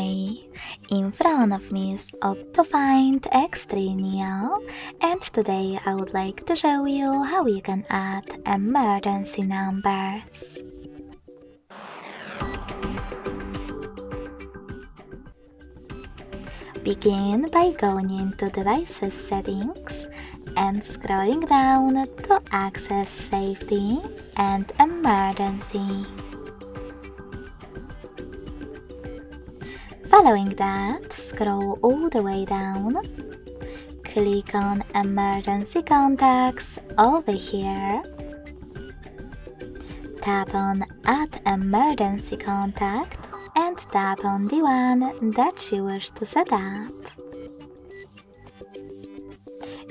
Hi! In front of me is OPPO Find X3 Neo, and today I would like to show you how you can add emergency numbers. Begin by going into Devices Settings and scrolling down to access Safety and Emergency. Following that, scroll all the way down, click on Emergency Contacts over here, tap on Add Emergency Contact and tap on the one that you wish to set up.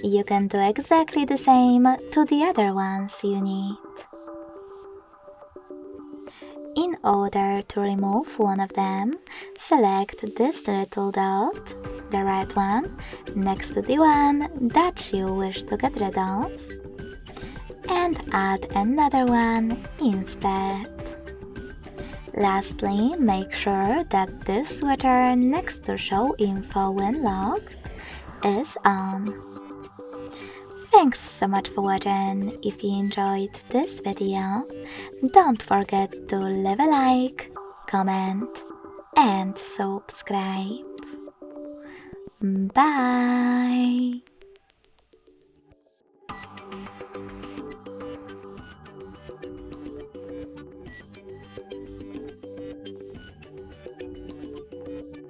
You can do exactly the same to the other ones you need. In order to remove one of them, select this little dot, the red one, next to the one that you wish to get rid of, and add another one instead. Lastly, make sure that this switcher next to Show Info when logged is on. Thanks so much for watching. If you enjoyed this video, don't forget to leave a like, comment and subscribe. Bye!